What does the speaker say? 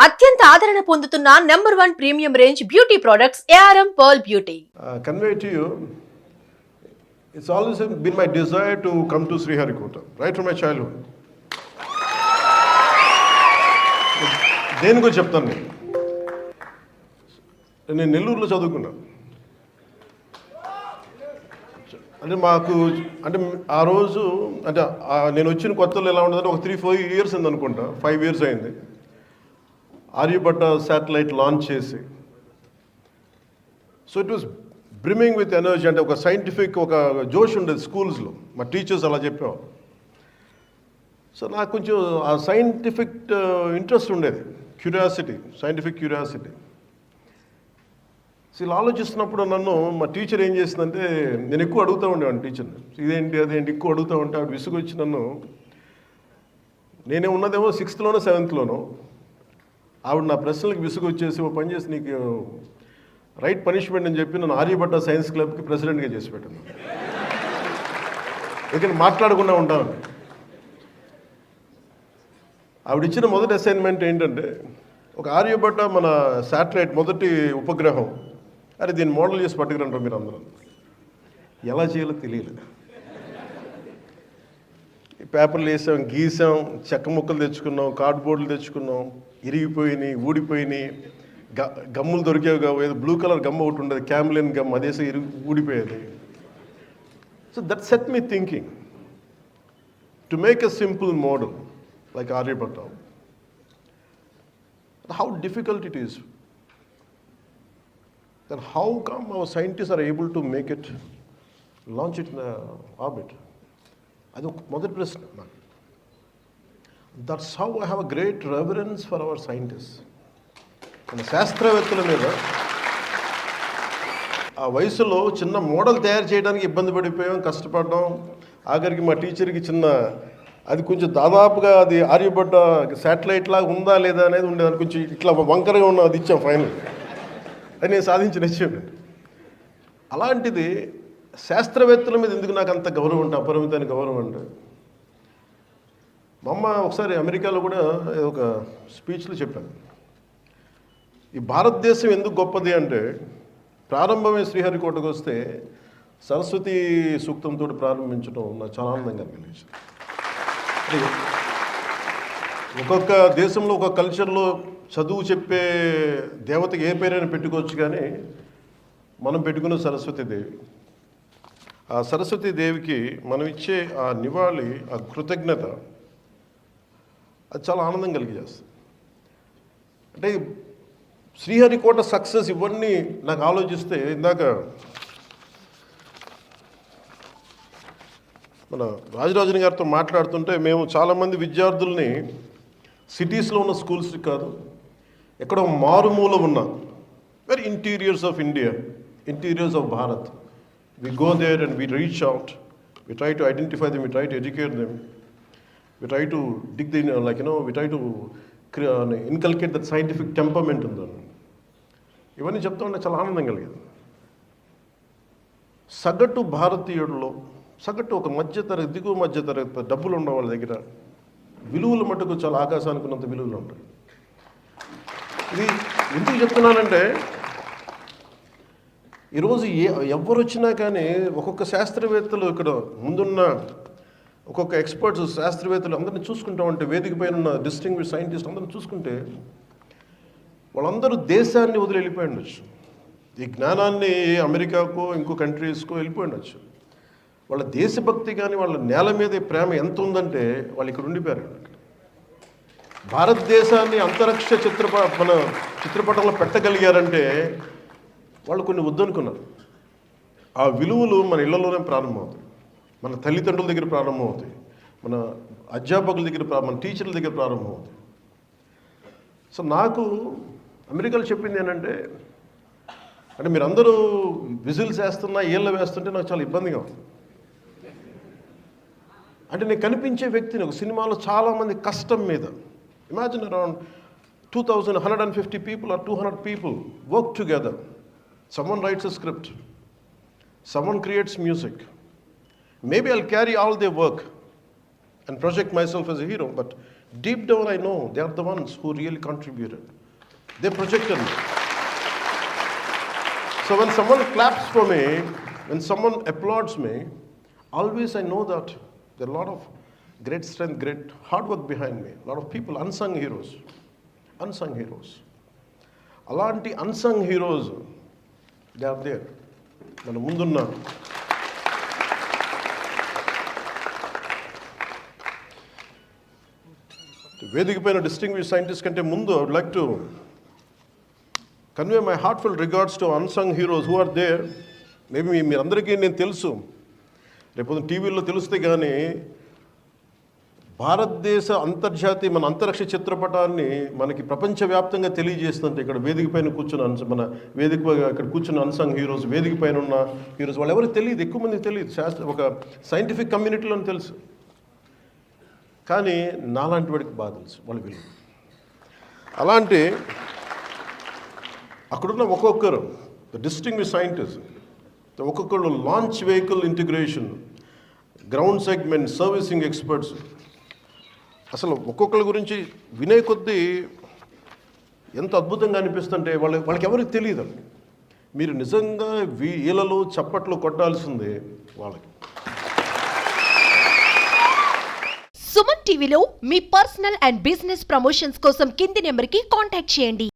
అత్యంత ఆదరణ పొందుతున్న #1 premium range beauty products ARM Pearl Beauty. Convey to you, it's always been my desire to come to Sriharikota, right from my childhood. దేనికో చెప్తాను నేను నెల్లూరులో చదువుకున్నాను. అంటే మాకు అంటే ఆ రోజు అంటే నేను వచ్చిన కొత్తలో ఎలా ఉండదంటే ఒక 3-4 years అయింది అనుకుంటా, 5 years అయింది. ఆర్యభట్ట శాటిలైట్ లాంచ్ చేసి, so it was brimming with energy. అంటే ఒక సైంటిఫిక్ ఒక జోష్ ఉండేది స్కూల్స్లో, మా టీచర్స్ అలా చెప్పేవారు. సో నాకు కొంచెం ఆ సైంటిఫిక్ ఇంట్రెస్ట్ ఉండేది, క్యూరియాసిటీ, సైంటిఫిక్ క్యూరియాసిటీ. సో ఇలా ఆలోచిస్తున్నప్పుడు నన్ను మా టీచర్ ఏం చేసిందంటే, నేను ఎక్కువ అడుగుతూ ఉండేవాడిని టీచర్ని, ఇదేంటి అదేంటి ఎక్కువ అడుగుతూ ఉంటే ఆవిడ విసుగు వచ్చి నన్ను, నేనే ఉన్నదేమో 6th లోనో 7th లోనో, ఆవిడ నా ప్రశ్నలకు విసుగు వచ్చేసి ఓ పని చేసి నీకు రైట్ పనిష్మెంట్ అని చెప్పి నన్ను ఆర్యభట్ట సైన్స్ క్లబ్కి ప్రెసిడెంట్గా చేసి పెట్టాను. ఎందుకంటే మాట్లాడకుండా ఉంటాను. ఆవిడ ఇచ్చిన మొదటి అసైన్మెంట్ ఏంటంటే, ఒక ఆర్యభట్ట మన శాటిలైట్ మొదటి ఉపగ్రహం, అరే దీన్ని మోడల్ చేసి పట్టుకురంటారు మీరు అందరూ. ఎలా చేయాలో తెలియలేదు. పేపర్లు వేసాం, గీసాం, చెక్క ముక్కలు తెచ్చుకున్నాం, కార్డ్బోర్డులు తెచ్చుకున్నాం, ఇరిగిపోయినాయి, ఊడిపోయినాయి, గమ్ములు దొరికేవి కావు. ఏదో బ్లూ కలర్ గమ్ ఒకటి ఉండేది, క్యామ్లిన్ గమ్, అదేసి ఊడిపోయేది. So that set me thinking to make a simple model like Aryabhatta. How difficult it is. Then how come our scientists are able to make it, launch it in the orbit? అది ఒక మొదటి ప్రశ్న. That's how I have a great reverence for hour scientist. మన శాస్త్రవేత్తల మీద ఆ వయసులో చిన్న మోడల్ తయారు చేయడానికి ఇబ్బంది పడిపోయాం, కష్టపడ్డాం. ఆఖరికి మా టీచర్కి చిన్న అది కొంచెం దాదాపుగా అది ఆర్యభట్ట శాటిలైట్ లాగా ఉందా లేదా అనేది ఉండేది. అది కొంచెం ఇట్లా వంకరగా ఉన్న అది ఇచ్చాం ఫైనల్. అది నేను సాధించిన విషయం. అలాంటిది శాస్త్రవేత్తల మీద ఎందుకు నాకు అంత గౌరవం అంటే, అపరిమితమైన గౌరవం అంటే, మా అమ్మ ఒకసారి అమెరికాలో కూడా ఒక స్పీచ్లో చెప్పాను, ఈ భారతదేశం ఎందుకు గొప్పది అంటే, ప్రారంభమే శ్రీహరికోటకు వస్తే సరస్వతి సూక్తంతో ప్రారంభించడం నాకు చాలా ఆనందంగా అనిపించింది. ఒక్కొక్క దేశంలో ఒక్కొక్క కల్చర్లో చదువు చెప్పే దేవతకి ఏ పేరైనా పెట్టుకోవచ్చు, కానీ మనం పెట్టుకున్న సరస్వతీదేవి. ఆ సరస్వతీదేవికి మనం ఇచ్చే ఆ నివాళి, ఆ కృతజ్ఞత, అది చాలా ఆనందం కలిగజేస్తుంది. అంటే శ్రీహరికోట సక్సెస్ ఇవన్నీ నాకు ఆలోచిస్తే, ఇందాక మన రాజరాజన్ గారితో మాట్లాడుతుంటే, మేము చాలామంది విద్యార్థుల్ని సిటీస్లో ఉన్న స్కూల్స్కి కాదు, ఎక్కడో మారుమూల ఉన్న very interiors of India, interiors of Bharat, we go there and we reach out, we try to identify them, we try to educate them, we try to dig the, we try to inculcate that scientific temperament in them. ఇవన్నీ చెప్తా ఉంటే చాలా ఆనందం కలిగేది. సగటు భారతీయుడిలో, సగటు ఒక మధ్యతరగతి, దిగువ మధ్యతరగతి డబ్బులు ఉన్న వాళ్ళ దగ్గర విలువలు మటుకు చాలా ఆకాశానికి ఉన్నంత విలువలు ఉంటాయి. ఇది ఎందుకు చెప్తున్నానంటే, ఈరోజు ఎవరు వచ్చినా కానీ ఒక్కొక్క శాస్త్రవేత్తలు, ఇక్కడ ముందున్న ఒక్కొక్క ఎక్స్పర్ట్స్ శాస్త్రవేత్తలు అందరినీ చూసుకుంటా ఉంటే, వేదిక పైన ఉన్న డిస్టింగ్విష్ సైంటిస్ట్ అందరిని చూసుకుంటే, వాళ్ళందరూ దేశాన్ని వదిలి వెళ్ళిపోయి ఉండొచ్చు, ఈ జ్ఞానాన్ని అమెరికాకో ఇంకో కంట్రీస్కో వెళ్ళిపోయి ఉండొచ్చు. వాళ్ళ దేశభక్తి కానీ వాళ్ళ నేల మీద ప్రేమ ఎంత ఉందంటే వాళ్ళు ఇక్కడ ఉండిపోయారు. భారతదేశాన్ని అంతరిక్ష మన చిత్రపటంలో పెట్టగలిగారంటే వాళ్ళు కొన్ని వద్దనుకున్నారు. ఆ విలువలు మన ఇళ్లలోనే ప్రారంభమవుతాయి, మన తల్లిదండ్రుల దగ్గర ప్రారంభమవుతాయి, మన అధ్యాపకుల దగ్గర, మన టీచర్ల దగ్గర ప్రారంభమవుతాయి. సో నాకు అమెరికాలో చెప్పింది ఏంటంటే, అంటే మీరందరూ విజిల్స్ వేస్తున్నా, ఏళ్ళు వేస్తుంటే నాకు చాలా ఇబ్బందిగా ఉంది. అంటే నేను కనిపించే వ్యక్తిని ఒక సినిమాలో చాలామంది కష్టం మీద, imagine around 150 people or 200 people work together. Someone writes a script, someone creates music. Maybe I'll carry all their work and project myself as a hero, but Deep down I know they are the ones who really contributed. They projected me. So when someone claps for me, when someone applauds me, always I know that there are a lot of great strength, great hard work behind me. A lot of people, unsung heroes. Unsung heroes. అలాంటి unsung heroes they are there మన ముందున్నారు. వేదిక పైన distinguished scientist కంటే ముందు I would like to convey my heartful regards to unsung heroes who are there. Maybe మీరందరికీ నేను తెలుసు, రేపు టీవీలో తెలిస్తే కానీ భారతదేశ అంతర్జాతీయ మన అంతరిక్ష చిత్రపటాన్ని మనకి ప్రపంచవ్యాప్తంగా తెలియజేస్తుంటే ఇక్కడ వేదిక పైన కూర్చున్న మన వేదిక ఇక్కడ కూర్చున్న అన్సంగ్ హీరోస్, వేదిక పైన ఉన్న హీరోస్ వాళ్ళు ఎవరికి తెలియదు, ఎక్కువ మందికి తెలియదు. ఒక సైంటిఫిక్ కమ్యూనిటీలో తెలుసు, కానీ నాలాంటి వాడికి బాగా తెలుసు వాళ్ళ విలువ. అలాంటి అక్కడున్న ఒక్కొక్కరు డిస్టింగ్విష్ సైంటిస్ట్, ఒక్కొక్కరు launch vehicle integration, ground segment, servicing experts, అసలు ఒక్కొక్కరి గురించి వినే కొద్దీ ఎంత అద్భుతంగా అనిపిస్తుంటే వాళ్ళకి ఎవరికి తెలియదు. మీరు నిజంగా వీళ్ళలో చప్పట్లు కొట్టాల్సిందే వాళ్ళకి. సుమన్ టీవీలో మీ పర్సనల్ అండ్ బిజినెస్ ప్రమోషన్స్ కోసం కింది నెంబర్కి కాంటాక్ట్ చేయండి.